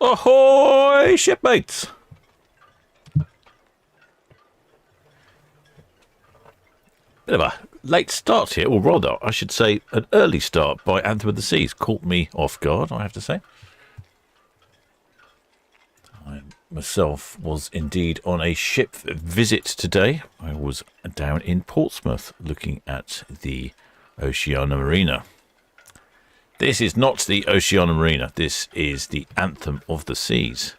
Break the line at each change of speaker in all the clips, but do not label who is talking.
Ahoy, shipmates! Bit of a late start here, or rather, I should say, an early start by Anthem of the Seas. Caught me off guard, I have to say. I myself was indeed on a ship visit today. I was down in Portsmouth looking at the Oceania Marina. This is not the Oceania Marina. This is the Anthem of the Seas.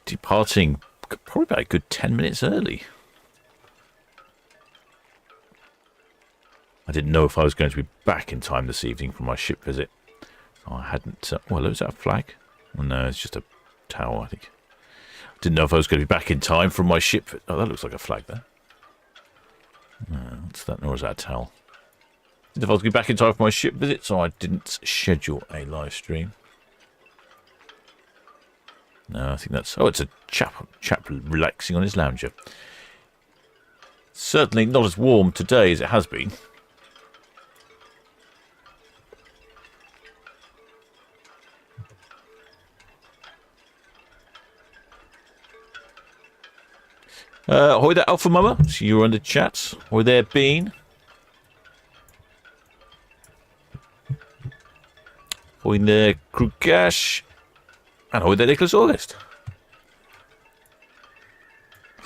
Departing probably about a good 10 minutes early. I didn't know if I was going to be back in time this evening for my ship visit. I hadn't... well, was that a flag? Well, no, it's just a towel, I think. Didn't know if I was going to be back in time for my ship... Oh, that looks like a flag there. No, what's that? Nor is that a towel? Didn't know if I was going to be back in time for my ship visit, so I didn't schedule a live stream. No, I think that's... Oh, it's a chap relaxing on his lounger. Certainly not as warm today as it has been. Ahoy there, Alpha Mama. So you're on the chat. Ahoy there, Bean. Ahoy there, Krugash. And ahoy there, Nicholas August.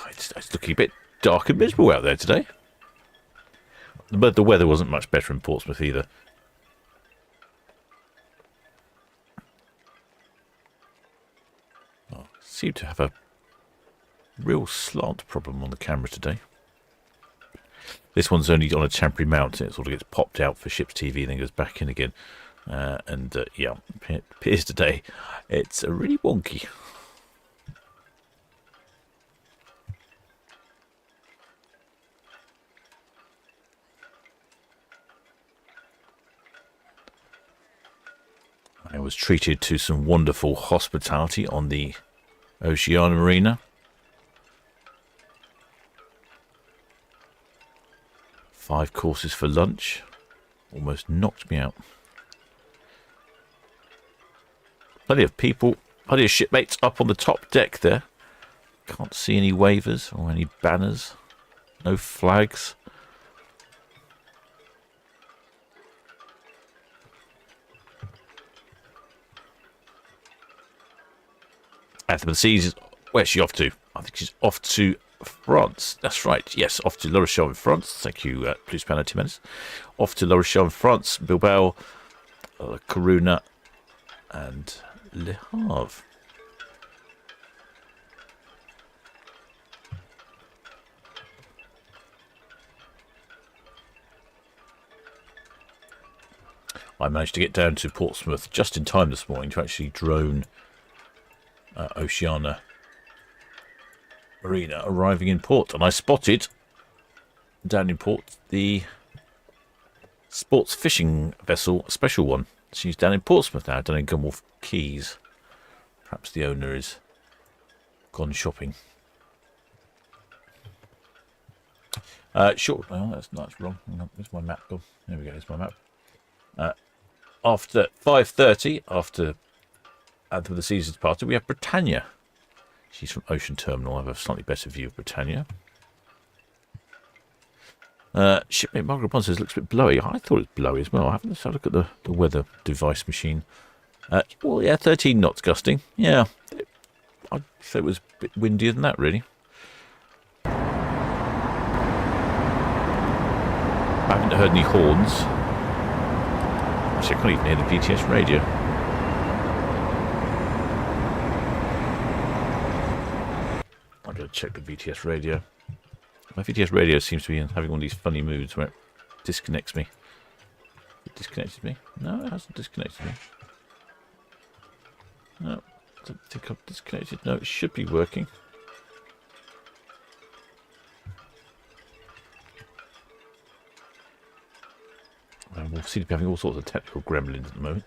It's looking a bit dark and miserable out there today. But the weather wasn't much better in Portsmouth either. Oh, seem to have a real slant problem on the camera today. This one's only on a temporary mount. It sort of gets popped out for ship's TV and then goes back in again. Yeah, it appears today it's really wonky. I was treated to some wonderful hospitality on the Oceania Marina. 5 courses for lunch. Almost knocked me out. Plenty of people, plenty of shipmates up on the top deck there. Can't see any wavers or any banners. No flags. Anthem of the Seas, where's she off to? I think she's off to France. That's right. Yes, off to La Rochelle in France. Thank you, Plus Pano Timenez. Off to La Rochelle in France, Bilbao, Coruna, and Le Havre. I managed to get down to Portsmouth just in time this morning to actually drone Oceania Marina arriving in port, and I spotted down in port the sports fishing vessel, a special one. She's down in Portsmouth now, down in Gunwharf Quays. Perhaps the owner is gone shopping. Sure. Oh, that's wrong. Where's my map gone? There we go. There's my map. After 5:30, after Anthem of the Seas has departed, we have Britannia. She's from Ocean Terminal. I have a slightly better view of Britannia. Shipmate Margaret Bond says it looks a bit blowy. I thought it was blowy as well. I haven't had a look at the weather device machine. Well, yeah, 13 knots gusting. Yeah, I'd say it was a bit windier than that, really. I haven't heard any horns. Actually, I can't even hear the VTS radio. I've got to check the VTS radio. My VTS radio seems to be having one of these funny moods where it disconnects me. It disconnected me? No, it hasn't disconnected me. No, I don't think I've disconnected. No, it should be working. We seem to be having all sorts of technical gremlins at the moment.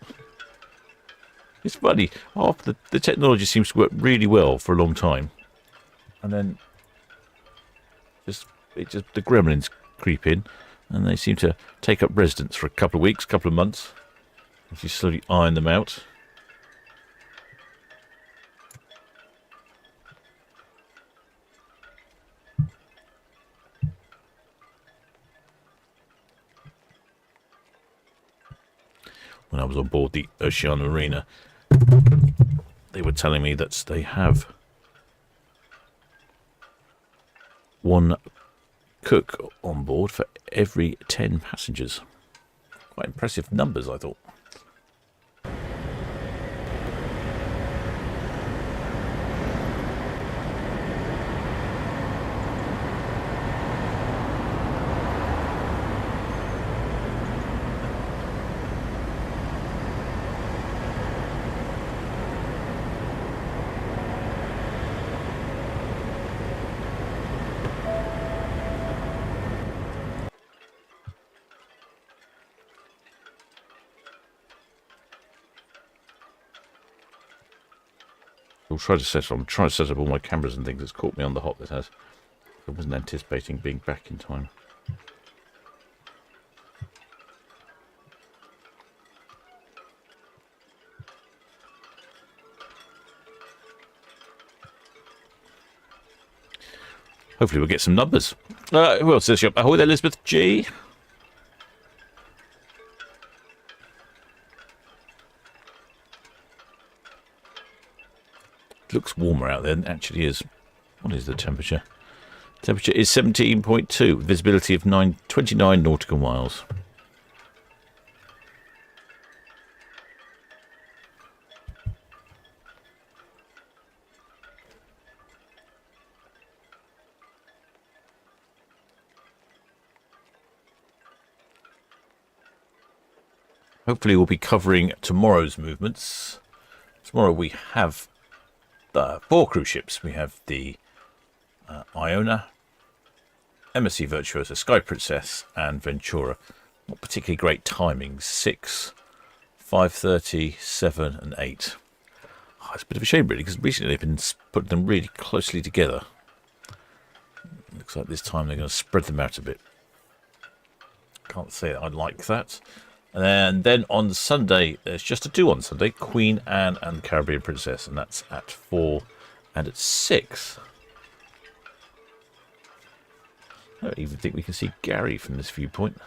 It's funny. The technology seems to work really well for a long time. And then the gremlins creep in, and they seem to take up residence for a couple of weeks, couple of months, as you slowly iron them out. when I was on board the Oceania Marina, they were telling me that they have one cook on board for every 10 passengers. Quite impressive numbers, I thought. I'm trying to set up all my cameras and things. It's caught me on the hop, this has. I wasn't anticipating being back in time. Hopefully we'll get some numbers. Who else is this? Ahoy there, Elizabeth G. It looks warmer out there than it actually is. What is the temperature? Temperature is 17.2. Visibility of 29 nautical miles. Hopefully we'll be covering tomorrow's movements. Tomorrow we have 4 cruise ships. We have the Iona, MSC Virtuosa, Sky Princess and Ventura. Not particularly great timings. 6, 5:30, 7 and 8. Oh, it's a bit of a shame really, because recently they've been putting them really closely together. Looks like this time they're going to spread them out a bit. Can't say that I like that. And then on Sunday, there's just a 2 on Sunday, Queen Anne and Caribbean Princess, and that's at 4 and at 6. I don't even think we can see Gary from this viewpoint.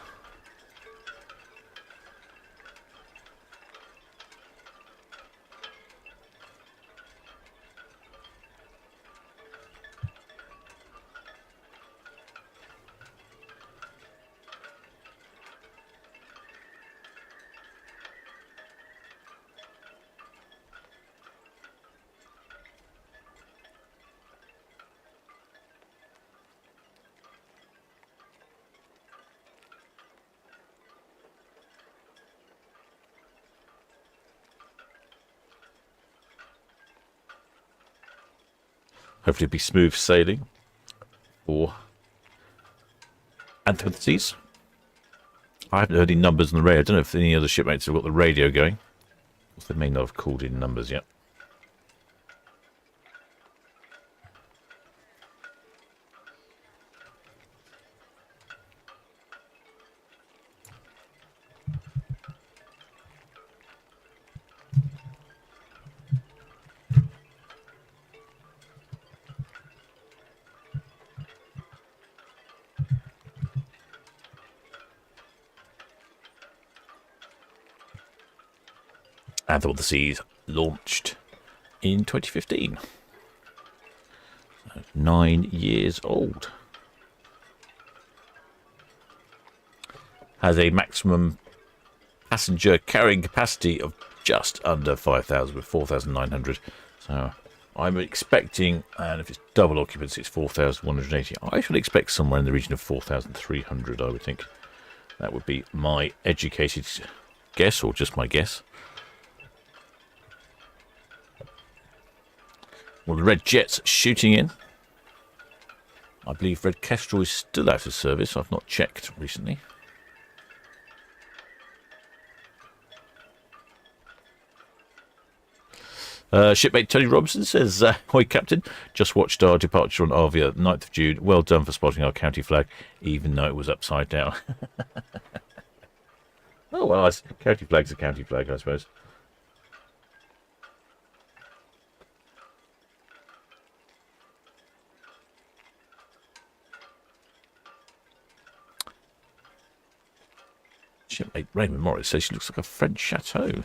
Hopefully it'll be smooth sailing for Anthem. I haven't heard any numbers on the radio. I don't know if any other shipmates have got the radio going. They may not have called in numbers yet. Anthem of the Seas launched in 2015. 9 years old. Has a maximum passenger carrying capacity of just under 5,000 with 4,900. So I'm expecting, and if it's double occupancy, it's 4,180. I should expect somewhere in the region of 4,300, I would think. That would be my educated guess, or just my guess. Well, the Red Jet's shooting in. I believe Red Kestrel is still out of service. I've not checked recently. Shipmate Tony Robinson says, "Hi, Captain. Just watched our departure on Arvia, 9th of June. Well done for spotting our county flag, even though it was upside down." Oh, well, county flag's a county flag, I suppose. Shipmate Raymond Morris says she looks like a French chateau.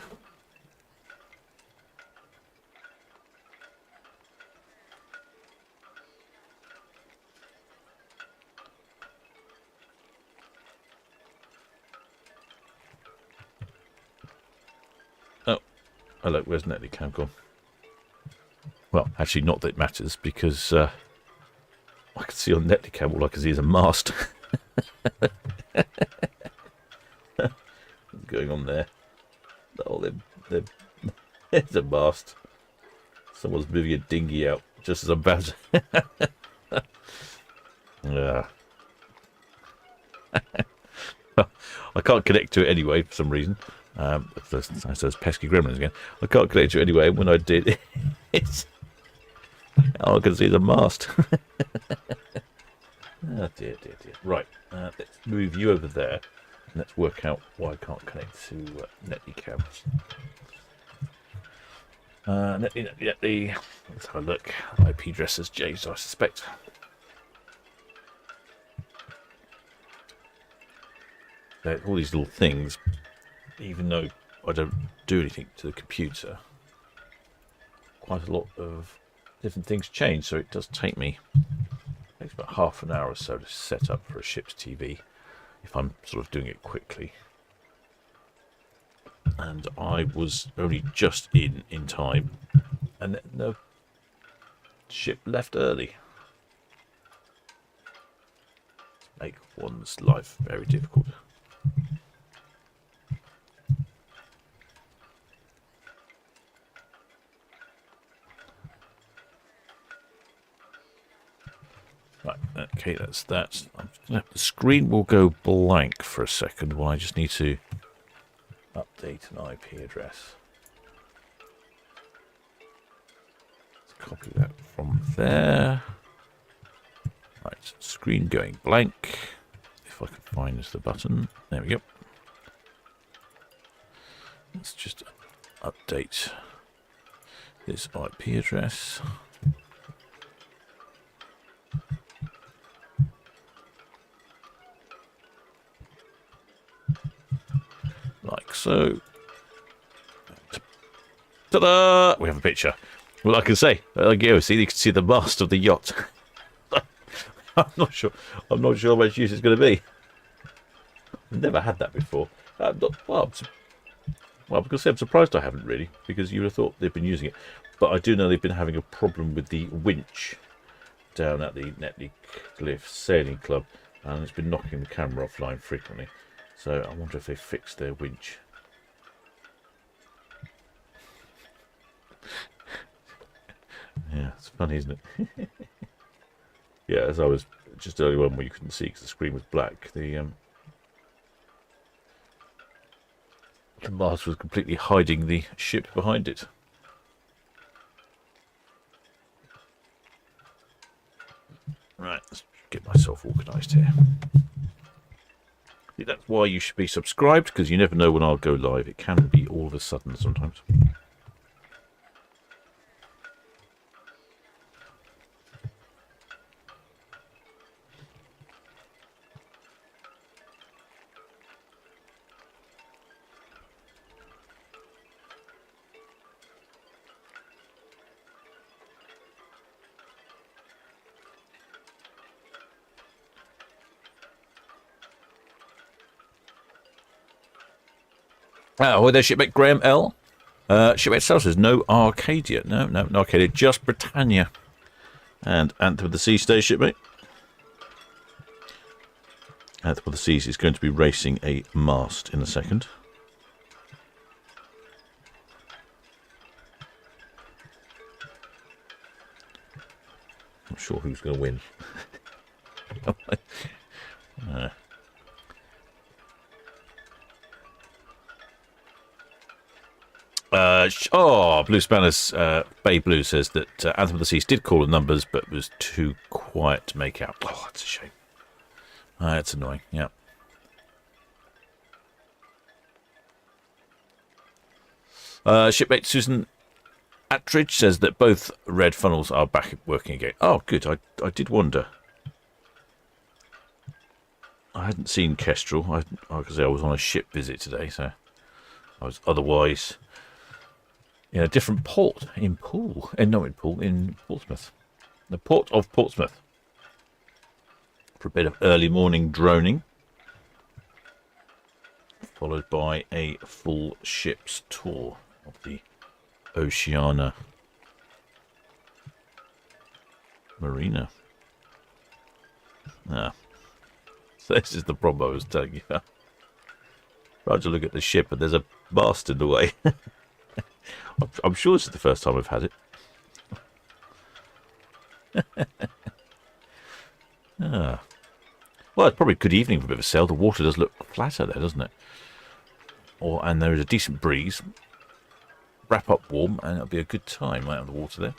Oh, look, where's Netley Cam gone? Well, actually, not that it matters, because I can see on Netley Cam, all I can see is a mast. What's going on there? Oh, there's a mast. Someone's moving a dinghy out just as I'm about to... Yeah. I can't connect to it anyway for some reason. Those pesky gremlins again. I can't connect to it anyway. When I did, all I can see is a mast. Oh dear. Right, let's move you over there. And let's work out why I can't connect to Netley Cam. Netley. Let's have a look. IP address is J, so I suspect. All these little things, even though I don't do anything to the computer, quite a lot of different things change, so it does take me, it takes about half an hour or so to set up for a ship's TV if I'm sort of doing it quickly. And I was only just in time, and then the ship left early. Make one's life very difficult. Right, okay, that's that. The screen will go blank for a second while I just need to update an IP address. Let's copy that from there. Right, screen going blank. If I can find the button. There we go. Let's just update this IP address. Like so. Ta-da! We have a picture. Well, I can say, you can see the mast of the yacht. I'm not sure how much use it's going to be. I've never had that before. Because I'm surprised I haven't really, because you would have thought they've been using it. But I do know they've been having a problem with the winch down at the Netley Cliff Sailing Club, and it's been knocking the camera offline frequently. So I wonder if they fixed their winch. Yeah, it's funny, isn't it? Yeah, as I was just earlier on where you couldn't see because the screen was black, the mast was completely hiding the ship behind it. Right, let's get myself organised here. That's why you should be subscribed, because you never know when I'll go live. It can be all of a sudden sometimes. Oh, there's shipmate Graham L. Shipmate Sal says no Arcadia. No Arcadia, just Britannia. And Anthem of the Sea stays, shipmate. Anthem of the Seas is going to be racing a mast in a second. Not sure who's going to win. Blue Spanners, Bay Blue says that Anthem of the Seas did call the numbers, but was too quiet to make out. Oh, that's a shame. That's annoying, yeah. Shipmate Susan Attridge says that both red funnels are back working again. Oh, good. I did wonder. I hadn't seen Kestrel. Like I say, I was on a ship visit today, so I was otherwise in a different port in Portsmouth, the port of Portsmouth, for a bit of early morning droning, followed by a full ship's tour of the Oceania Marina. So this is the problem I was telling you about. Tried to look at the ship, but there's a mast in the way. I'm sure this is the first time I've had it. Well, it's probably a good evening for a bit of a sail. The water does look flatter there, doesn't it? And there is a decent breeze. Wrap up warm, and it'll be a good time out on the water there.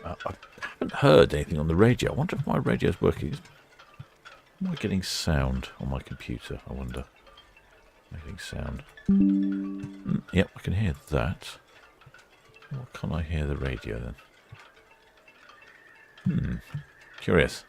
I haven't heard anything on the radio. I wonder if my radio's working. Am I getting sound on my computer? I wonder. Am I getting sound? Yep, I can hear that. Why can't I hear the radio then? Curious.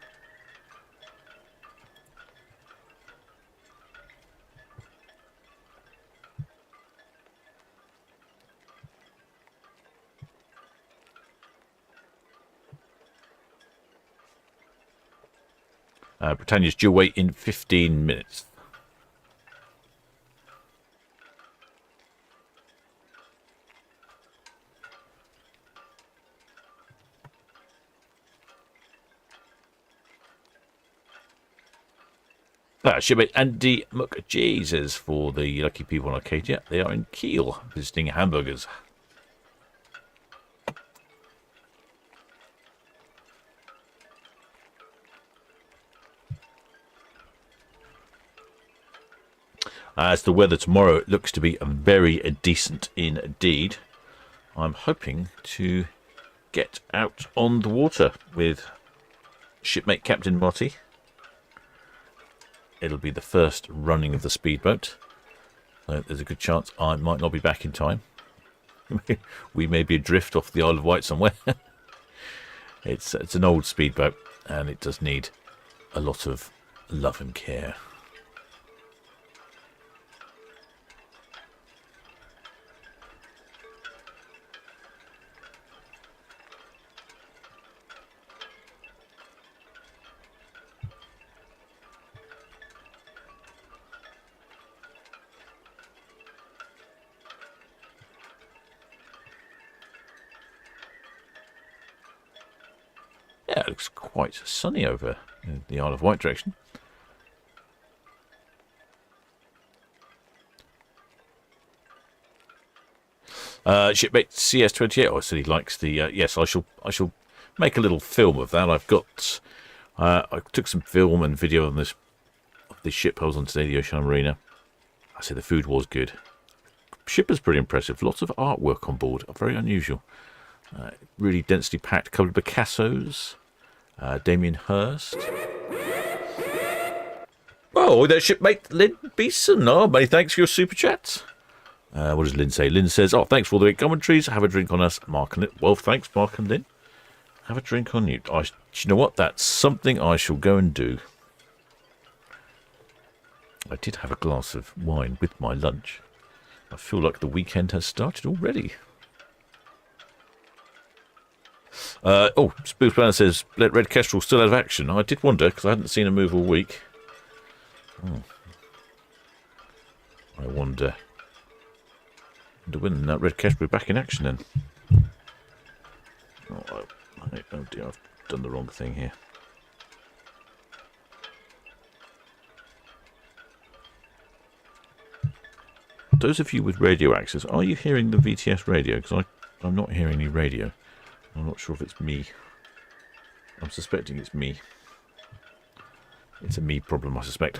Britannia's due away in 15 minutes. Shipmate Andy McJesus for the lucky people on Arcadia. They are in Kiel visiting hamburgers. As the weather tomorrow, it looks to be very decent indeed. I'm hoping to get out on the water with shipmate Captain Marty. It'll be the first running of the speedboat, so there's a good chance I might not be back in time. We may be adrift off the Isle of Wight somewhere. It's an old speedboat, and it does need a lot of love and care. Yeah, it looks quite sunny over in the Isle of Wight direction. Shipmate CS28. Oh, I said he likes the. Yes, I shall make a little film of that. I've got. I took some film and video on this ship I was on today, the Oceania Marina. I said the food was good. Ship is pretty impressive. Lots of artwork on board. Very unusual. Really densely packed. A couple of Picassos. Damien Hirst. Oh, there's shipmate Lynn Beeson. Oh, many thanks for your super chat. What does Lynn say? Lynn says, oh, thanks for all the great commentaries. Have a drink on us, Mark and Lynn. Well, thanks, Mark and Lynn. Have a drink on you. Do you know what? That's something I shall go and do. I did have a glass of wine with my lunch. I feel like the weekend has started already. Spoof Planner says, let Red Kestrel still out of action. I did wonder, because I hadn't seen a move all week. I wonder when that Red Kestrel back in action then. Oh dear, I've done the wrong thing here. Those of you with radio access, are you hearing the VTS radio? Because I'm not hearing any radio. I'm not sure if it's me. I'm suspecting it's me. It's a me problem, I suspect.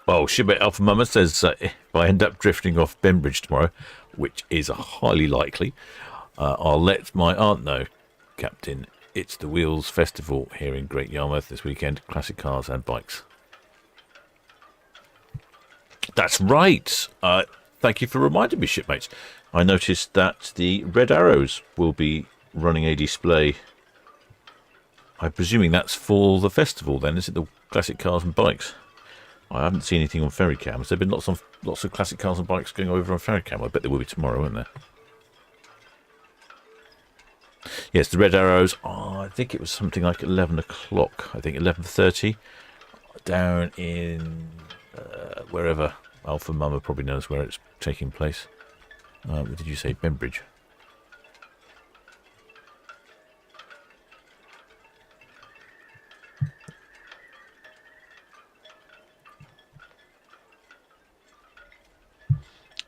Well, shipmate Alpha Mama says if I end up drifting off Bembridge tomorrow, which is highly likely, I'll let my aunt know. Captain, it's the Wheels Festival here in Great Yarmouth this weekend. Classic cars and bikes. That's right. Thank you for reminding me, shipmates. I noticed that the Red Arrows will be running a display. I'm presuming that's for the festival then, is it, the classic cars and bikes? I haven't seen anything on ferry cams. There have been lots of classic cars and bikes going over on ferry cam. I bet there will be tomorrow, won't there? Yes, the Red Arrows. Oh, I think it was something like 11 o'clock. I think 11:30 down in wherever. Alpha Mama probably knows where it's taking place. What did you say? Bembridge.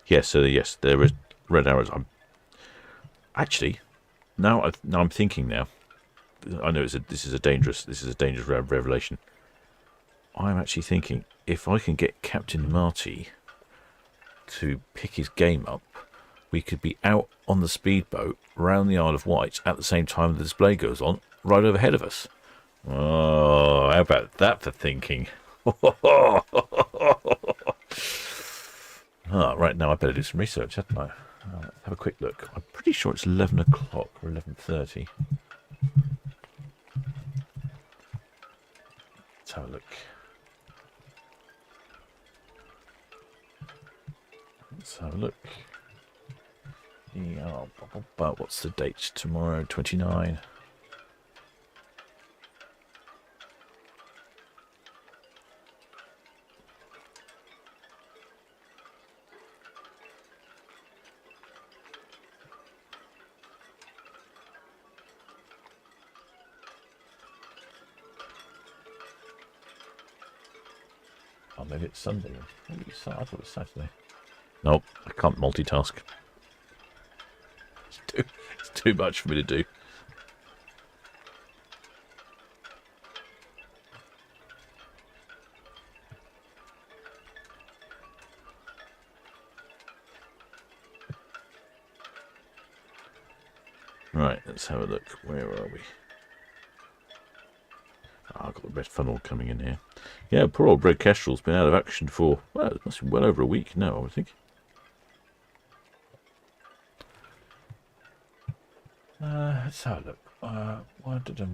Yes, so yes, there is Red Arrows. Actually, now I'm thinking now. I know this is a dangerous revelation. I'm actually thinking if I can get Captain Marty to pick his game up, we could be out on the speedboat round the Isle of Wight at the same time the display goes on, right overhead of us. Oh, how about that for thinking? Right now I better do some research, hadn't I? Have a quick look. I'm pretty sure it's 11 o'clock or 11:30. Let's have a look. Yeah, what's the date tomorrow? 29. Oh, maybe it's Sunday. Maybe I thought it was Saturday. Nope, I can't multitask. It's too much for me to do. Right, let's have a look. Where are we? I've got the red funnel coming in here. Yeah, poor old Red Kestrel's been out of action for, well, it must be well over a week now, I would think. Let's have a look. Why did I...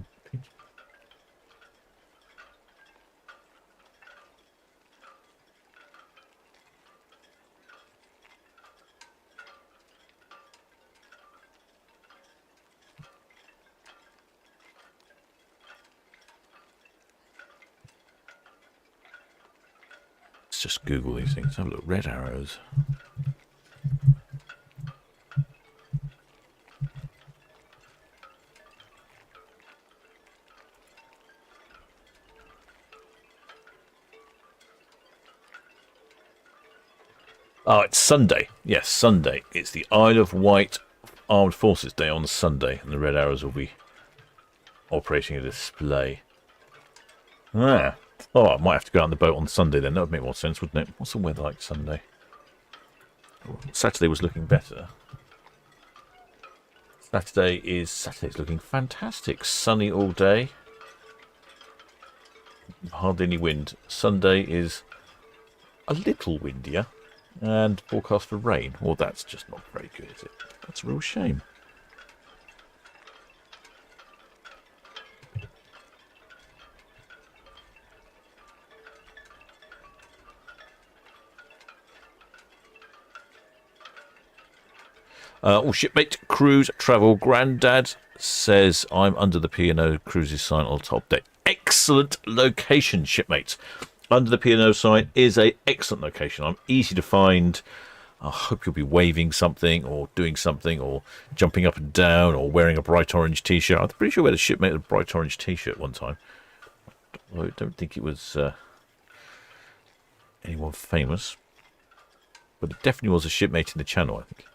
Let's just Google these things. Have a look. Red Arrows. Oh, it's Sunday. Yes, Sunday. It's the Isle of Wight Armed Forces Day on Sunday, and the Red Arrows will be operating a display. Ah. Oh, I might have to go out on the boat on Sunday then. That would make more sense, wouldn't it? What's the weather like Sunday? Saturday was looking better. Saturday's looking fantastic. Sunny all day. Hardly any wind. Sunday is a little windier. And forecast for rain. Well, that's just not very good, is it? That's a real shame. Shipmate Cruise Travel Grandad says I'm under the P&O Cruises sign on top deck. Excellent location, shipmates. Under the P&O sign is a excellent location. I'm easy to find. I hope you'll be waving something or doing something or jumping up and down or wearing a bright orange t-shirt. I'm pretty sure we had a shipmate with a bright orange t-shirt one time. I don't think it was anyone famous. But it definitely was a shipmate in the channel, I think.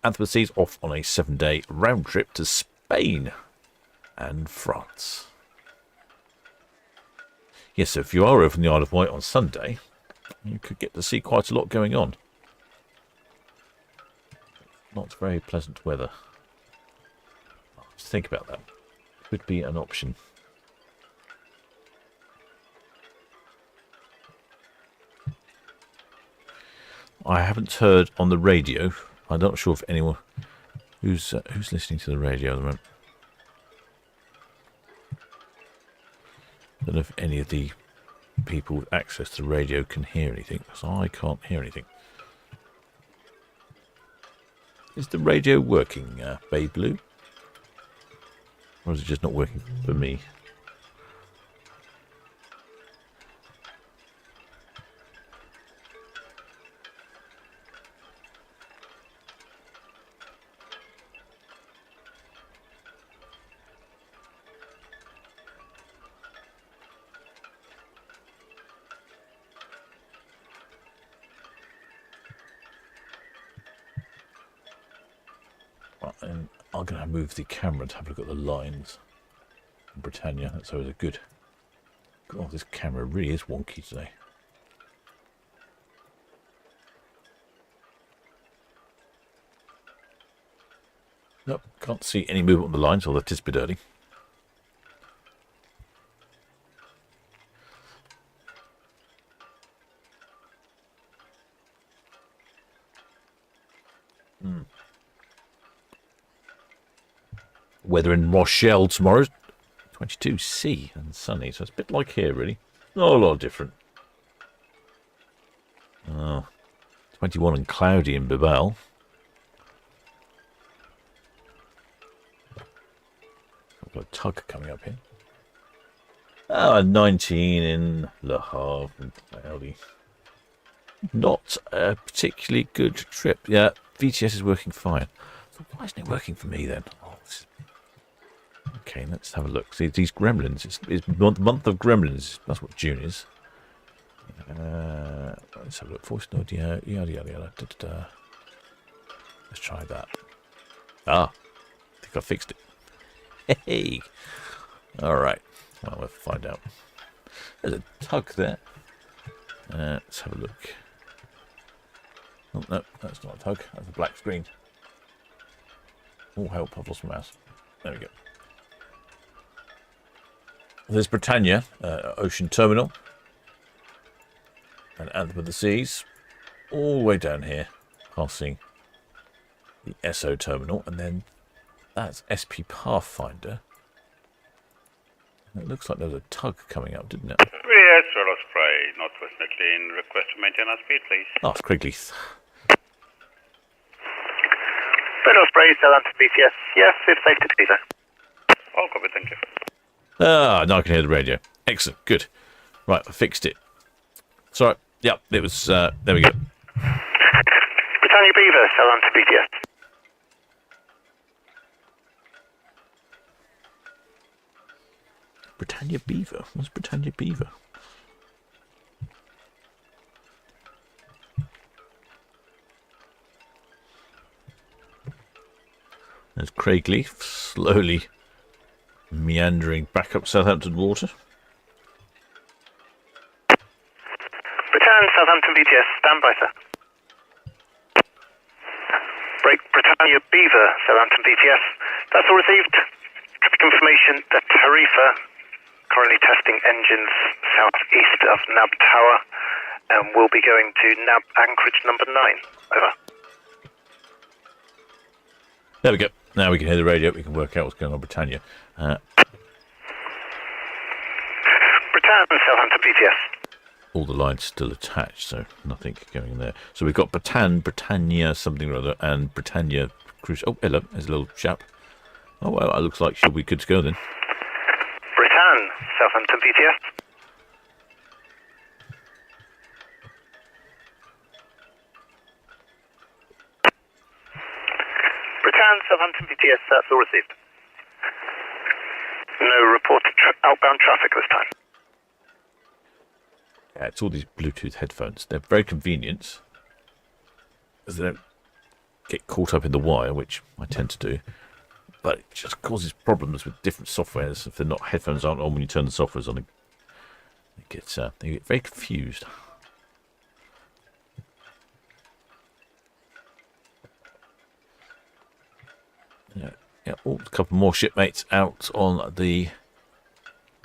Anthem Seas off on a 7-day round trip to Spain and France. Yes, so if you are over in the Isle of Wight on Sunday, you could get to see quite a lot going on. Not very pleasant weather. Just think about that. Could be an option. I haven't heard on the radio. I'm not sure if anyone who's listening to the radio at the moment. I don't know if any of the people with access to the radio can hear anything, because I can't hear anything. Is the radio working, Bay Blue? Or is it just not working for me? And I'm going to move the camera to have a look at the lines in Britannia. That's always a good... God, this camera really is wonky today. Nope, can't see any movement on the lines, although it is a bit early. Weather in Rochelle tomorrow is 22C and sunny, so it's a bit like here, really. Not a lot different. 21 and cloudy in Babel. I've got a tug coming up here. 19 in Le Havre and cloudy. Not a particularly good trip. Yeah, VTS is working fine. So why isn't it working for me then? Okay, let's have a look. See, these gremlins. It's month of gremlins. That's what June is. Let's have a look. Voice note, yada, yada, yada. Let's try that. I think I fixed it. Hey! Alright. Well, we'll find out. There's a tug there. Let's have a look. Oh, no, that's not a tug. That's a black screen. Oh, help. I've lost my mouse. There we go. There's Britannia, Ocean Terminal, and Anthem of the Seas, all the way down here, passing the SO Terminal, and then that's SP Pathfinder. And it looks like there was a tug coming up, didn't it?
Yes, Roller Spray, Northwest McLean, request to maintain our speed, please.
Oh, it's Craigley.
Roller Spray, Southampton VTS, yes, it's safe to do so.
All copy, thank you.
Now I can hear the radio. Excellent, good. Right, I fixed it. Sorry, yep, it was, there we go.
Britannia Beaver, Southampton VTS.
Britannia Beaver? What's Britannia Beaver? There's Craigleaf, slowly meandering back up Southampton water.
Britannia, Southampton VTS, stand by, sir. Break Britannia Beaver, Southampton VTS. That's all received. Traffic information, the Tarifa, currently testing engines southeast of Nab Tower, and will be going to Nab Anchorage number 9. Over.
There we go. Now we can hear the radio. We can work out what's going on Britannia.
Britannia, Southampton VTS.
All the lines still attached, so nothing going there. So we've got Britannia something or other, and Britannia cruise. Oh, hello. There's a little chap. Oh, well, it looks like she'll be good to go then.
Britannia, Southampton VTS. Britannia, Southampton VTS, that's all received. No reported outbound traffic this time.
Yeah, it's all these Bluetooth headphones. They're very convenient, as they don't get caught up in the wire, which I tend to do. But it just causes problems with different softwares if they're not headphones aren't on when you turn the softwares on. They they get very confused. Yeah, a couple more shipmates out on the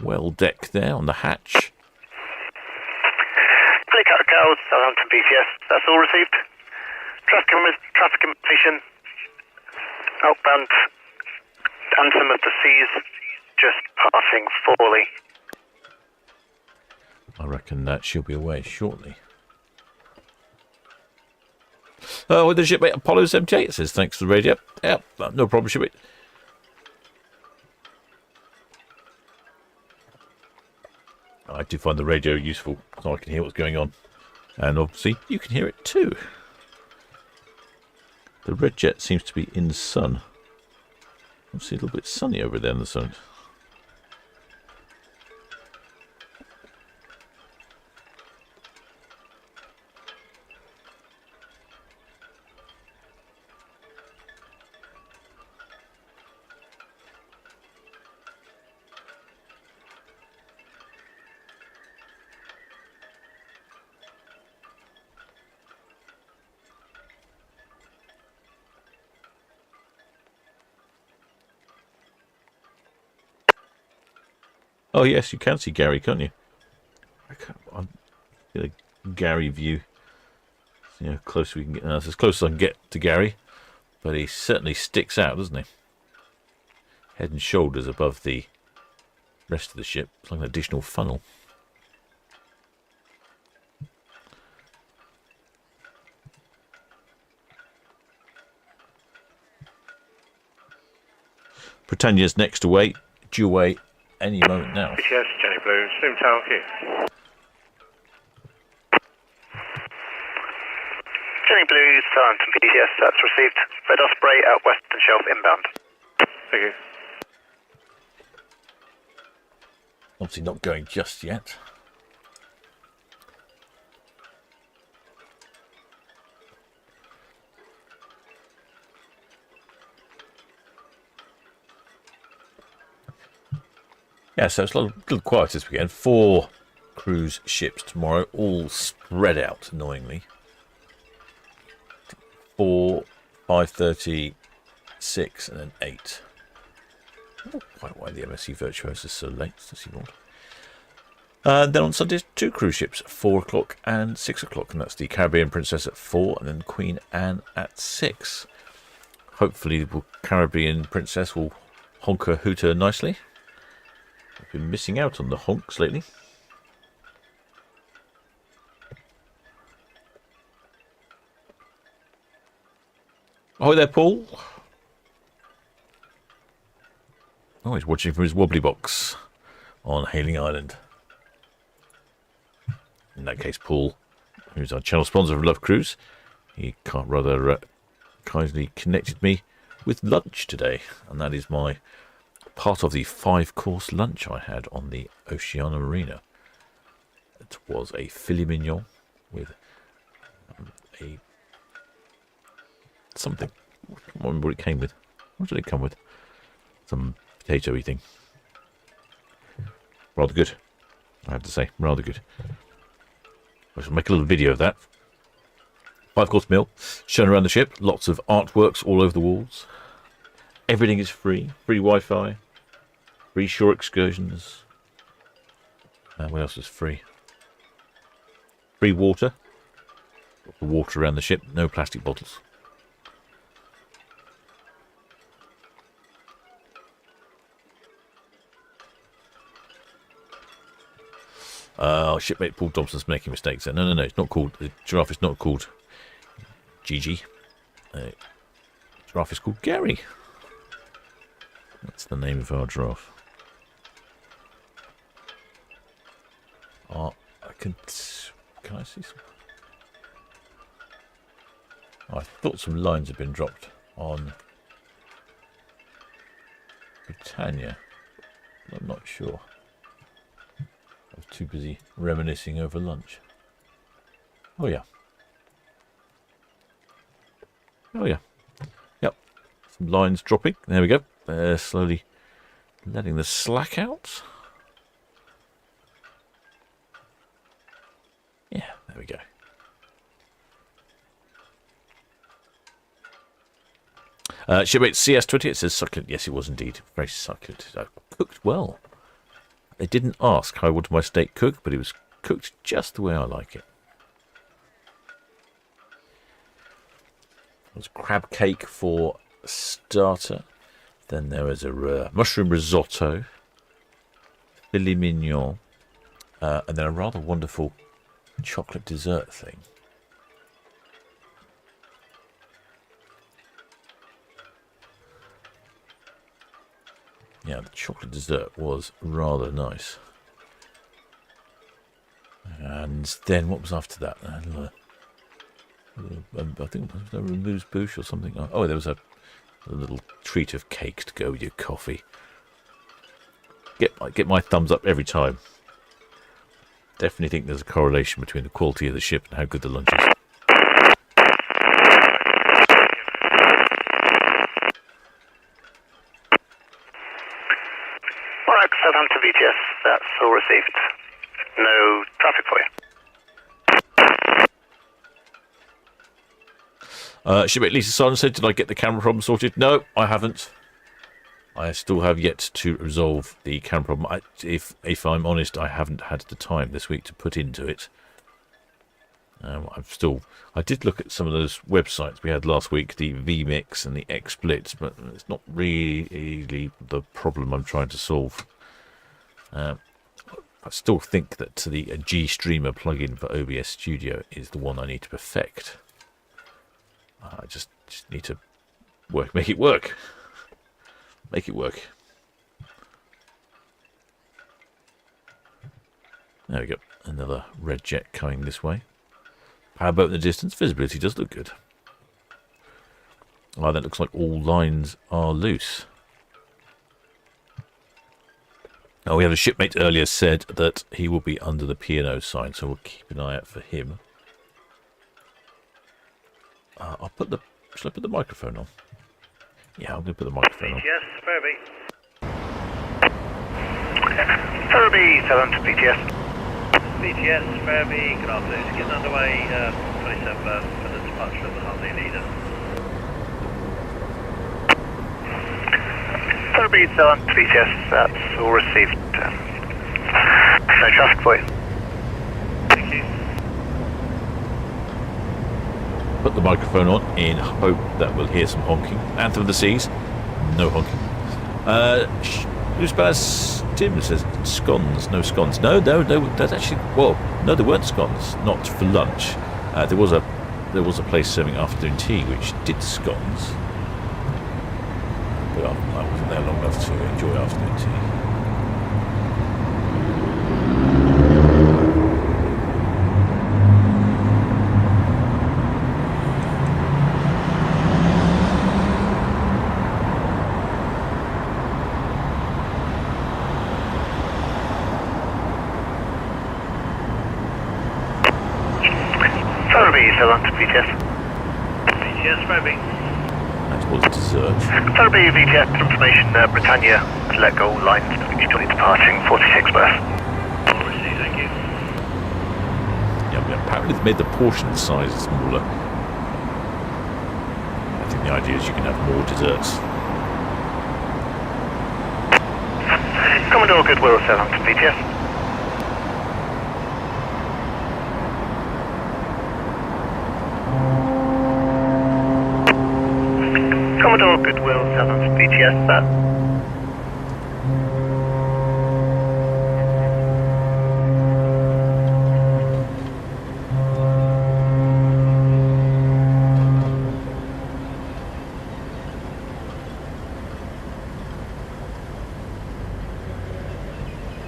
well deck there, on the hatch.
Helicopter Cows, Southampton VTS, that's all received. Traffic information. Outbound Anthem of the Seas, just passing Forley.
I reckon that she'll be away shortly. With the shipmate Apollo 78 says thanks to the radio. Yeah, no problem, shipmate. I do find the radio useful so I can hear what's going on. And obviously you can hear it too. The red jet seems to be in the sun. Obviously a little bit sunny over there in the sun. Oh yes, you can see Gary, can't you? I'm get a Gary view. See how close we can get. That's as close as I can get to Gary, but he certainly sticks out, doesn't he? Head and shoulders above the rest of the ship. It's like an additional funnel. Britannia's next away, due away any moment now.
VTS, Jenny Blue, Zoom Town Quay.
Jenny Blue, Southampton VTS, that's received. Red Osprey at Western Shelf inbound.
Thank you.
Obviously not going just yet. Yeah, so it's a little quiet this weekend. 4 cruise ships tomorrow, all spread out, annoyingly. 4, 5:30, 6, and then 8. I don't know quite why the MSC Virtuoso is so late. Does he want? Then on Sundays, 2 cruise ships, 4 o'clock and 6 o'clock, and that's the Caribbean Princess at 4, and then Queen Anne at 6. Hopefully, the Caribbean Princess will honk her hooter nicely. I've been missing out on the honks lately. Oh, there, Paul. Oh, he's watching from his wobbly box on Hailing Island. In that case, Paul, who's our channel sponsor of Love Cruise, he rather kindly connected me with lunch today, and that is my part of the 5-course lunch I had on the Oceania Marina. It was a filet mignon with a something. I can't remember what it came with. What did it come with? Some potato-y thing. Rather good, I have to say. Rather good. I shall make a little video of that. 5-course meal shown around the ship. Lots of artworks all over the walls. Everything is free. Free Wi-Fi. Free shore excursions. What else is free? Free water. Lots of water around the ship. No plastic bottles. Shipmate Paul Dobson's making mistakes there. No. It's not called... The giraffe is not called Gigi. Giraffe is called Gary. That's the name of our giraffe. Can I see some? I thought some lines had been dropped on Britannia. I'm not sure. I was too busy reminiscing over lunch. Oh yeah. Yep. Some lines dropping. There we go. They're slowly letting the slack out. There we go. Shipmate CS20, it says succulent. Yes, it was indeed. Very succulent. Cooked well. They didn't ask how I wanted my steak cooked, but it was cooked just the way I like it. There was crab cake for starter. Then there was a mushroom risotto, filet mignon, and then a rather wonderful chocolate dessert thing. Yeah, the chocolate dessert was rather nice. And then what was after that? I think it was a remousse bouche or something. Oh, there was a little treat of cake to go with your coffee. Get my thumbs up every time. Definitely think there's a correlation between the quality of the ship and how good the lunch is.
Alright, Southampton VTS, that's all received. No traffic for you.
Shipmate Lisa Simon said, did I get the camera problem sorted? No, I haven't. I still have yet to resolve the camera problem. If I'm honest, I haven't had the time this week to put into it. I did look at some of those websites we had last week, the vMix and the XSplit, but it's not really the problem I'm trying to solve. I still think that the G-Streamer plugin for OBS Studio is the one I need to perfect. I just need to make it work. Make it work. There we go. Another red jet coming this way. Powerboat in the distance. Visibility does look good. Oh, that looks like all lines are loose. Oh, we had a shipmate earlier said that he will be under the P&O sign, so we'll keep an eye out for him. Shall I put the microphone on? Yeah, I'm going to put the microphone on.
Yes, Furby.
Furby, Southampton VTS.
VTS, Furby, good afternoon. Getting underway, 27 for the departure of the Hartley leader.
Furby, Southampton VTS, that's all received. No traffic for you.
Thank you.
Put the microphone on in hope that we'll hear some honking. Anthem of the Seas, no honking. Who's Tim says scones, no scones. No, that's actually, well, no, there weren't scones, not for lunch. There was a place serving afternoon tea which did scones, but I wasn't there long enough to enjoy afternoon tea.
Southampton VTS.
VTS, Furby.
That was dessert.
Furby VTS information, Britannia to let go lines shortly departing 46 berth.
All received, thank you.
Yeah, but apparently they've made the portion size smaller. I think the idea is you can have more desserts.
Commodore Goodwill, Southampton VTS. Commodore Goodwill, Southampton VTS, that.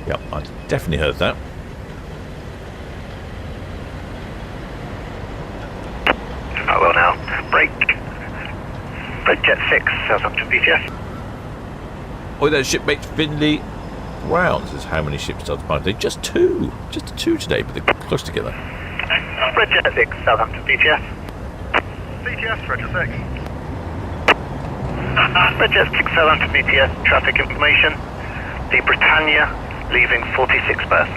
Yep, I definitely heard that.
Oh well now, break. Jet 6, Southampton VTS.
Oh, there's shipmate Finley Brown says how many ships started by today? Just two today, but they're close together.
Red Jet 6, Southampton VTS.
VTS, Roger 6.
Red Jet 6, Southampton VTS, traffic information. The Britannia leaving 46 berth.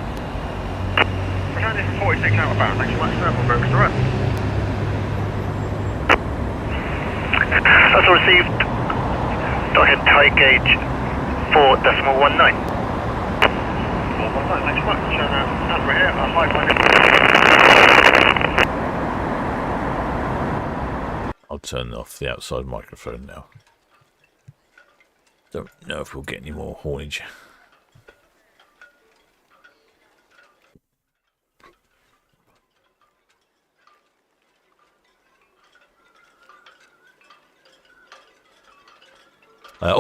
Britannia 46 outbound, thanks so much, sir. We'll focus the rest. That's all received. Dot-head tide gauge 4.19. 4.19, thanks so much. As we're here, high finding.
I'll turn off the outside microphone now. Don't know if we'll get any more haulage.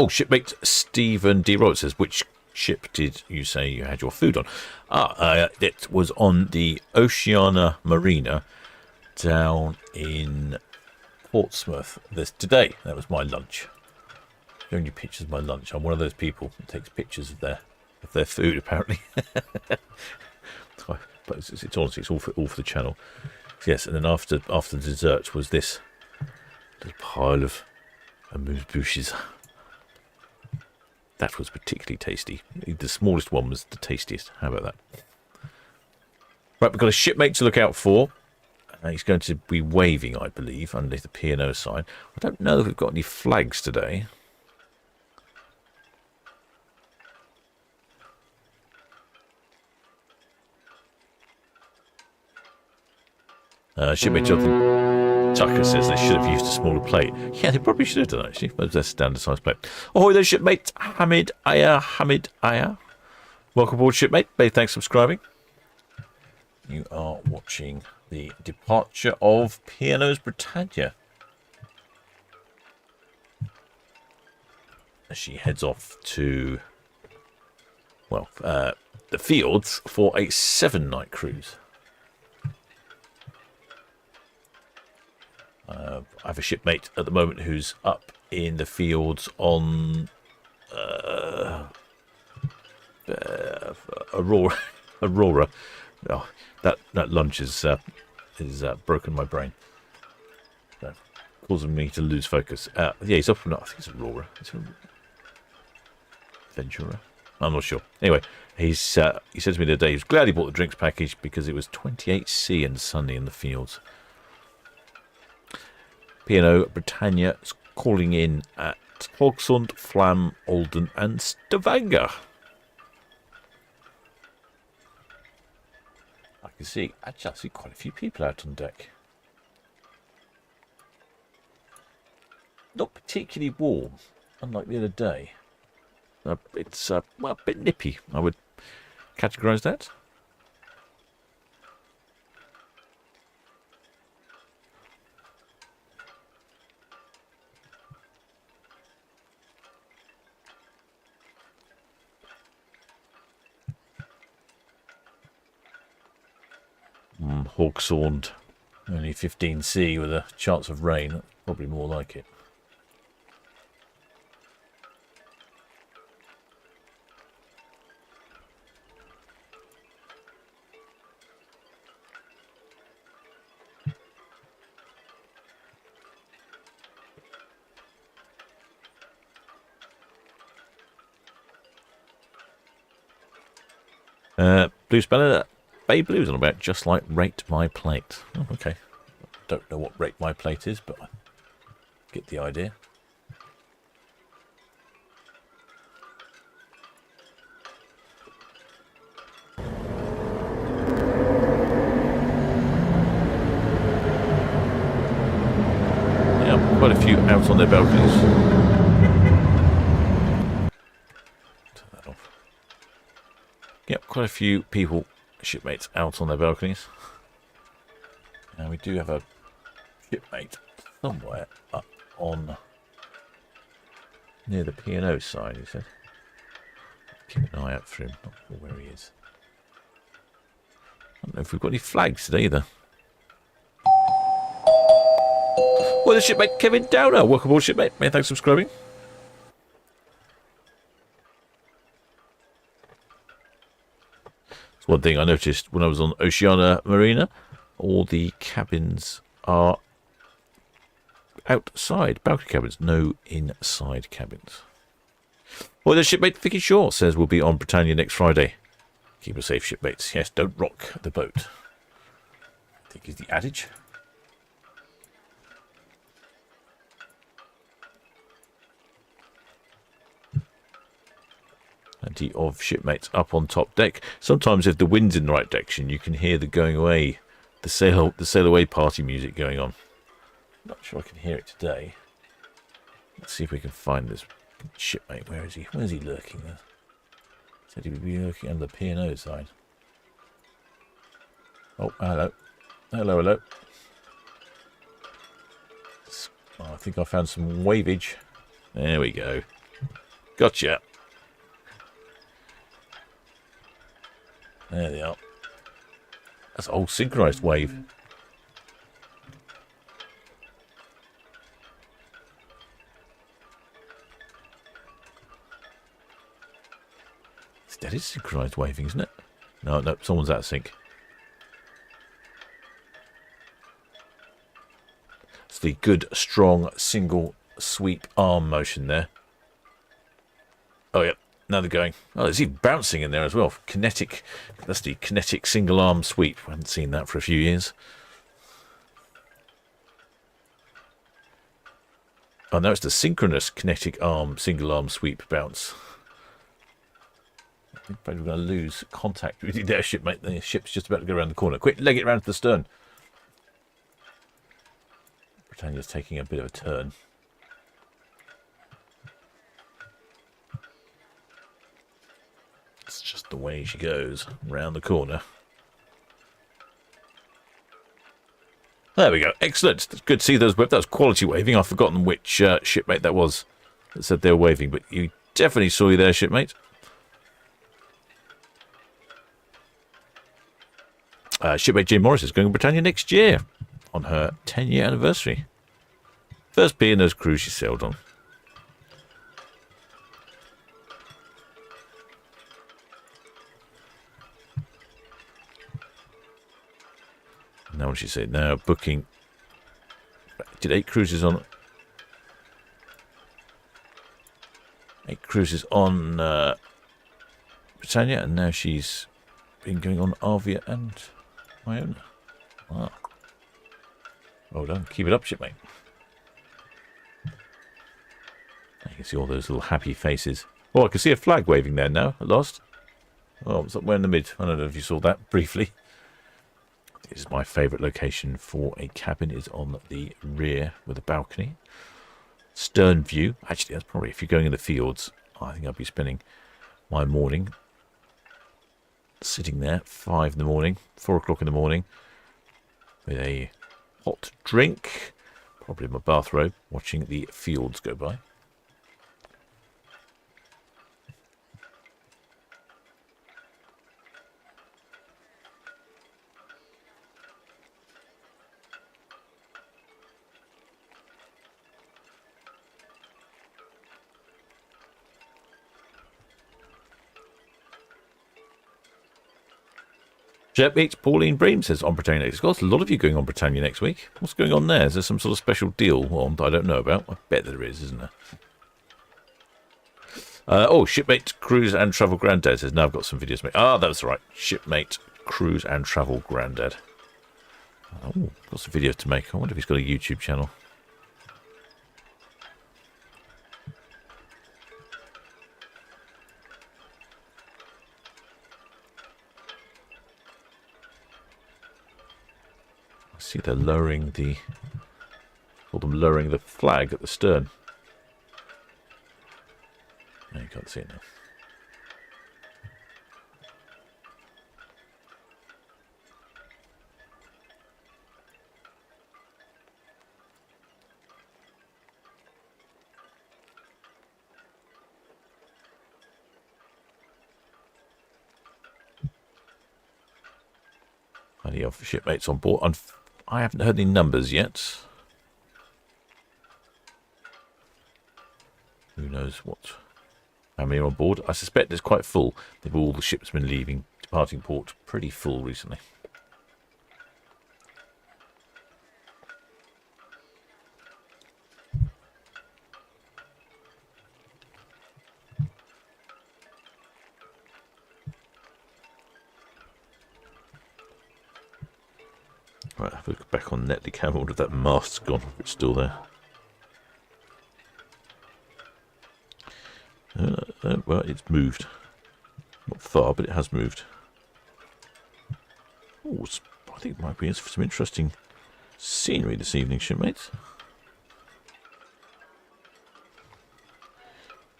Shipmate Stephen D. Roberts says, which ship did you say you had your food on? It was on the Oceana Marina down in Portsmouth today. That was my lunch. Showing you pictures of my lunch. I'm one of those people that takes pictures of their food, apparently. But it's honestly, it's all for the channel. Yes, and then after the dessert was this little pile of amuse-bouches. That was particularly tasty. The smallest one was the tastiest. How about that? Right, we've got a shipmate to look out for. He's going to be waving, I believe, underneath the P&O sign. I don't know if we've got any flags today. Shipmate Jonathan Tucker says they should have used a smaller plate. Yeah, they probably should have done, actually. But that's a standard size plate. Ahoy there, shipmate Hamid Aya. Welcome aboard, shipmate. Thanks for subscribing. You are watching the departure of P&O's Britannia as she heads off to, well, the fields for a 7-night cruise. I have a shipmate at the moment who's up in the fields on Aurora. Oh, that lunch is broken my brain, causing me to lose focus. Yeah, he's up. I think it's Aurora. Ventura. I'm not sure. Anyway, he said to me the other day he was glad he bought the drinks package because it was 28C and sunny in the fields. P&O Britannia is calling in at Hogsund, Flam, Olden and Stavanger. I can see, actually I see quite a few people out on deck. Not particularly warm, unlike the other day. It's well, a bit nippy, I would categorise that. Hawksaunt, only 15C with a chance of rain. That's probably more like it. Blue Spanner, Bay Blues on about just like Rate My Plate. Oh, okay. Don't know what Rate My Plate is, but I get the idea. Yeah, quite a few out on their balconies. Turn that off. Yep, quite a few people, shipmates, out on their balconies. And we do have a shipmate somewhere up on near the P&O side, he said. Keep an eye out for him, not sure where he is. I don't know if we've got any flags today either. Well, the shipmate Kevin Downer, welcome aboard, shipmate. Many thanks for subscribing. One thing I noticed when I was on Oceana Marina, all the cabins are outside, balcony cabins, no inside cabins. Well, the shipmate Vicky Shaw says we'll be on Britannia next Friday. Keep her safe, shipmates. Yes, don't rock the boat, I think is the adage. Plenty of shipmates up on top deck. Sometimes if the wind's in the right direction, you can hear the going away, the sail away party music going on. Not sure I can hear it today. Let's see if we can find this shipmate. Where is he? Where's he lurking there? Said he would be lurking under the P&O sign. Oh, hello. Hello. Oh, I think I found some wavage. There we go. Gotcha. There they are. That's a whole synchronised wave. That is synchronised waving, isn't it? No, someone's out of sync. It's the good, strong, single sweep arm motion there. Oh, yeah. Now they're going. Oh, there's even bouncing in there as well. Kinetic. That's the kinetic single arm sweep. I haven't seen that for a few years. Oh, no, it's the synchronous kinetic arm, single arm sweep bounce. I think we're going to lose contact with you there, shipmate. The ship's just about to go around the corner. Quick, leg it round to the stern. Britannia's taking a bit of a turn. It's just the way she goes round the corner. There we go. Excellent. It's good to see those. That was quality waving. I've forgotten which shipmate that was that said they were waving, but you definitely saw you there, shipmate. Shipmate Jane Morris is going to Britannia next year on her 10-year anniversary. First P&O's cruise she sailed on. Now what she said, now booking. Did 8 cruises on. 8 cruises on Britannia, and now she's been going on Arvia and Iona. Wow. Well done. Keep it up, shipmate. You can see all those little happy faces. Oh, I can see a flag waving there now, at last. Oh, it's up there in the mid. I don't know if you saw that briefly. This is my favourite location for a cabin, is on the rear with a balcony. Stern view. Actually, that's probably, if you're going in the fields, I think I'll be spending my morning sitting there at 5 in the morning, 4 o'clock in the morning, with a hot drink, probably in my bathrobe, watching the fields go by. Jetbeats, Pauline Bream says on Britannia next. There's got a lot of you going on Britannia next week. What's going on there? Is there some sort of special deal on I don't know about? I bet there is, isn't there? Shipmate Cruise and Travel Grandad says, now I've got some videos made. Ah, that's right. Shipmate Cruise and Travel Grandad. Oh, got some videos to make. I wonder if he's got a YouTube channel. See, they're lowering the, call them lowering the flag at the stern. No, you can't see it now. Plenty of shipmates on board. I haven't heard any numbers yet. Who knows how many are on board? I suspect it's quite full. All the ships been departing port pretty full recently. Right, have a look back on Netley Cam. I wonder if that mast's gone. If it's still there. Well, it's moved. Not far, but it has moved. Oh, I think it might be some interesting scenery this evening, shipmates.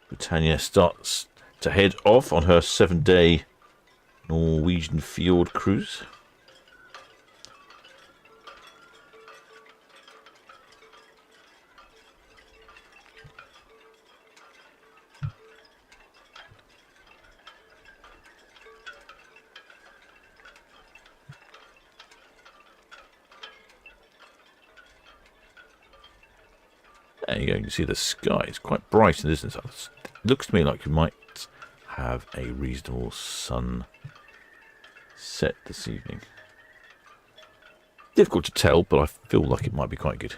Britannia starts to head off on her 7-day Norwegian fjord cruise. There you go, you can see the sky. It's quite bright, isn't it? It looks to me like you might have a reasonable sun set this evening. Difficult to tell, but I feel like it might be quite good.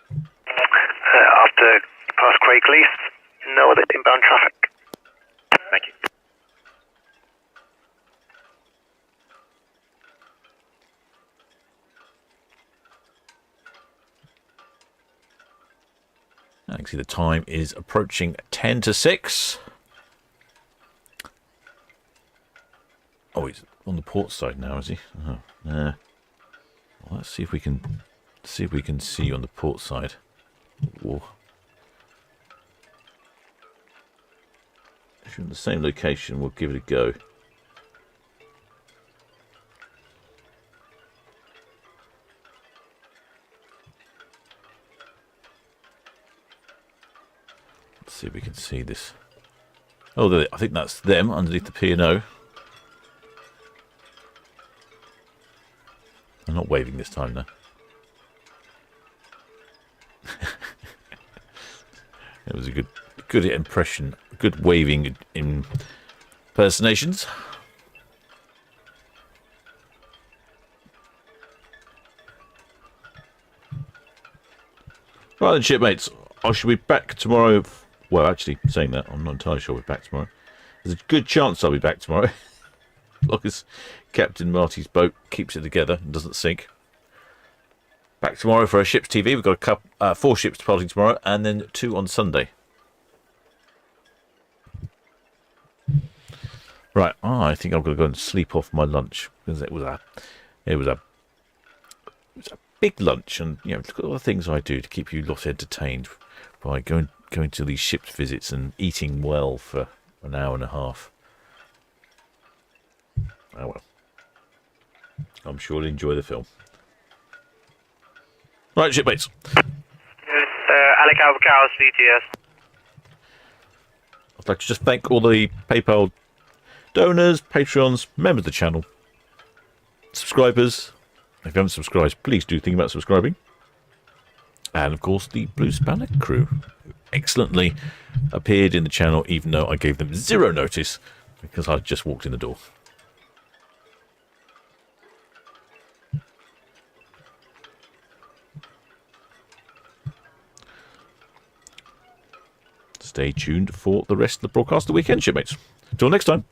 After past Craigleith, no other inbound traffic. Thank you.
I can see the time is approaching 10 to 6. Oh, he's on the port side now, is he? Oh, well, let's see if we can see you on the port side. Whoa. If you're in the same location, we'll give it a go. Let's see if we can see this. Oh, I think that's them underneath the P&O. I'm not waving this time, though. It was a good impression, good waving impersonations. Right then, shipmates, I shall be back tomorrow. Well, actually, saying that, I'm not entirely sure I'll be back tomorrow. There's a good chance I'll be back tomorrow. As long as Captain Marty's boat keeps it together and doesn't sink. Back tomorrow for a Ships TV. We've got 4 ships departing tomorrow and then 2 on Sunday. Right, I think I'm going to go and sleep off my lunch because it was a big lunch, and look at all the things I do to keep you lot entertained by going to these ships visits and eating well for an hour and a half. Oh well, I'm sure you'll enjoy the film. Right, shipmates.
Alec Albacaos, VTS.
I'd like to just thank all the PayPal donors, Patreons, members of the channel, subscribers. If you haven't subscribed, please do think about subscribing. And of course, the Blue Spanner crew, who excellently appeared in the channel, even though I gave them 0 notice because I just walked in the door. Stay tuned for the rest of the broadcast of the weekend, shipmates. Until next time.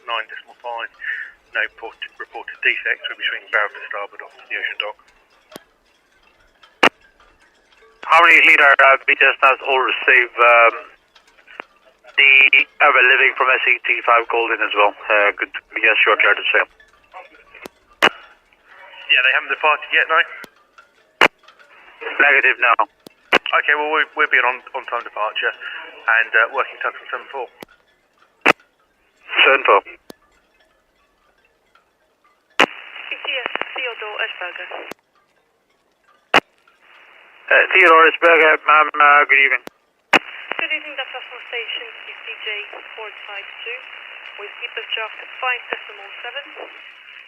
9.5. No reported defects. We'll be swinging barrel to starboard off the ocean dock.
Harmony leader, BTS has all received the Ever Living from SET5 called in as well. Good. Yes, you are clear to sail.
Yeah, they haven't departed yet, no?
Negative now.
Okay, well, we'll be on time departure and working time from 7-4.
7-4.
VTS Theodore Esberger.
Theodore Esberger, ma'am, good evening.
Good evening, that's National Station CCJ 452 with keepers draft 5.7,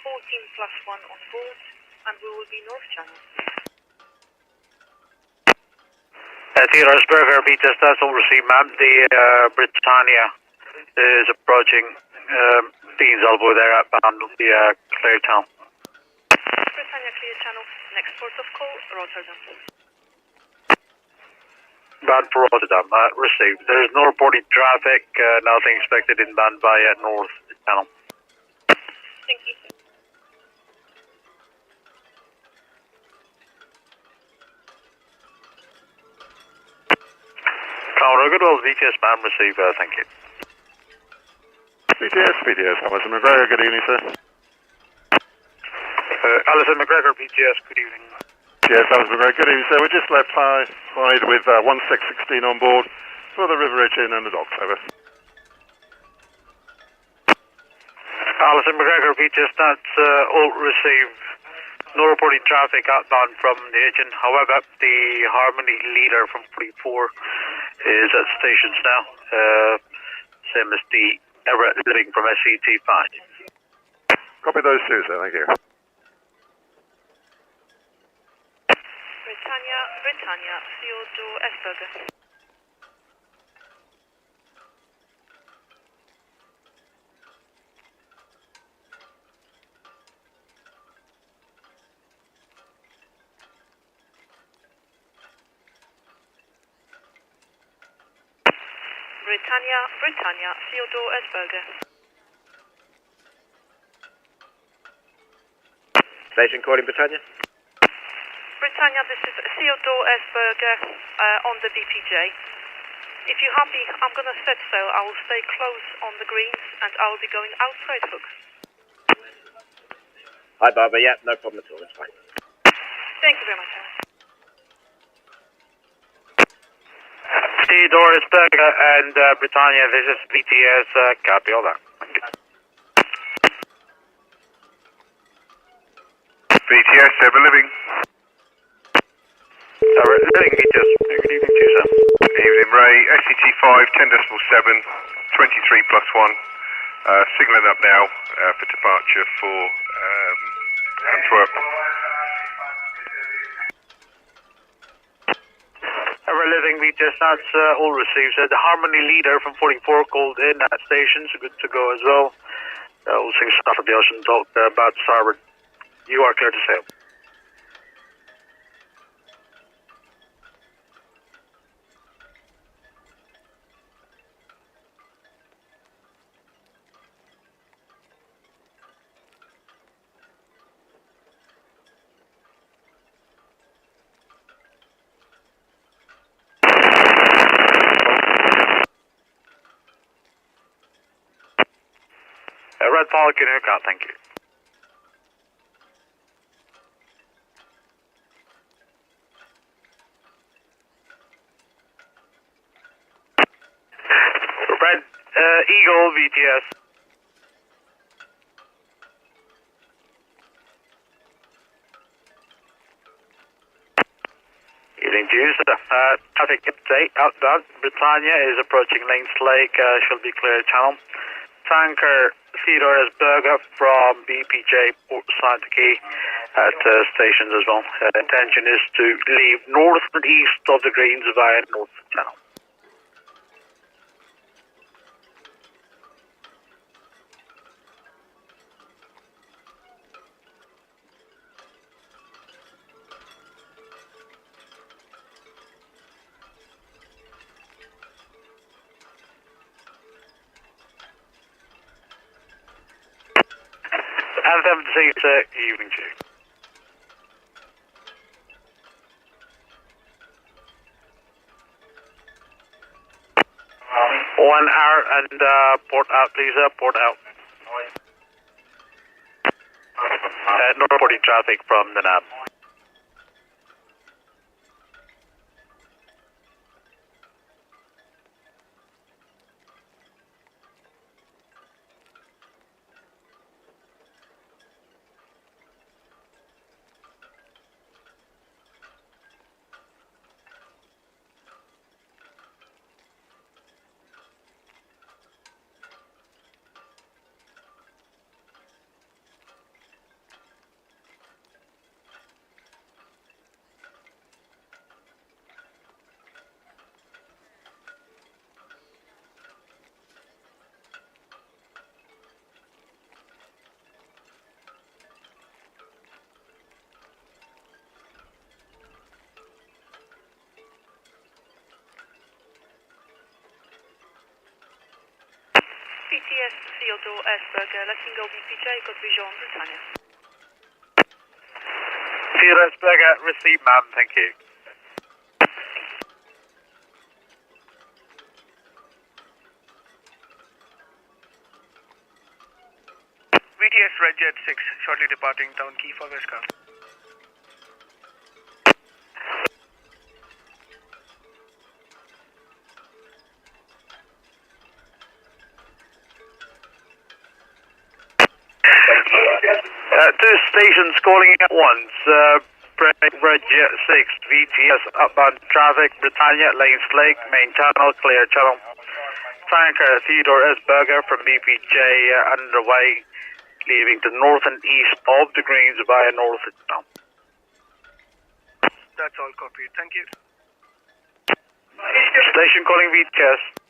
14+1 on board, and we will be North Channel.
Theodore Esberger, BTS has all received, ma'am. The Britannia is approaching Dean's Elbow there at bound the Clear Town.
Britannia clear channel. Next port of call, for Rotterdam.
Bound for Rotterdam, received. There is no reported traffic, nothing expected inbound via North Channel.
Thank you.
Tower, Goodwill, VTS man, receive, thank you.
VTS, Alison McGregor, good evening, sir.
Alison McGregor, VTS, good evening.
Yes, Alison McGregor, good evening, sir. We just left Hyde with 1616 on board for the River Ridge Inn and the docks, over.
Alison McGregor, VTS, that's all received. No reported traffic outbound from the agent. However, the Harmony leader from 44 is at stations now. Same as the Everett living from SCT5.
Copy those two, sir, thank you.
Britannia, Theodore Esberger. Britannia, Theodore Esberger.
Station calling Britannia.
Britannia, this is Theodore Esberger on the BPJ. If you're happy, I'm going to set sail. I will stay close on the greens and I will be going outside hook.
Hi, Barbara. Yeah, no problem at all. It's fine.
Thank you very much, Alan.
Theodore Esberger and Britannia, this is VTS, copy all that.
VTS, Ever Living.
Living VTS, good evening to you, sir.
Good evening, Ray. SCT5, 10.7, 23+1. Signalling up now for departure for Antwerp.
Ever Living VTS, that's all received. The Harmony leader from 44 called in at station, so good to go as well. We'll sing stuff at the ocean, talk about starboard. You are clear to sail. Red Falcon, hook out, thank you. Red Eagle, VTS. Evening to you, sir. Traffic update outbound. Britannia is approaching Lanes Lake, she'll be clear channel. Tanker Theodore Esberger from BPJ Port Town Quay at stations as well. Intention is to leave north and east of the greens via North Channel. Anthem to see you, evening to you. One hour and port out, please. Port out. No reporting traffic from the NAB.
Theodore S. Burger, letting go VPJ, good vision on Britannia.
Theodore S. Burger, receive, ma'am, thank you.
VTS Radio Chatter 6, shortly departing Town Quay for Westcar.
Two stations calling at once. Red 6, VTS, outbound traffic, Britannia, Lanes Lake, main channel, clear channel. Tanker Theodore S. Burger from BPJ underway, leaving to north and east of the greens via north.
That's all copied. Thank you.
Station calling VTS.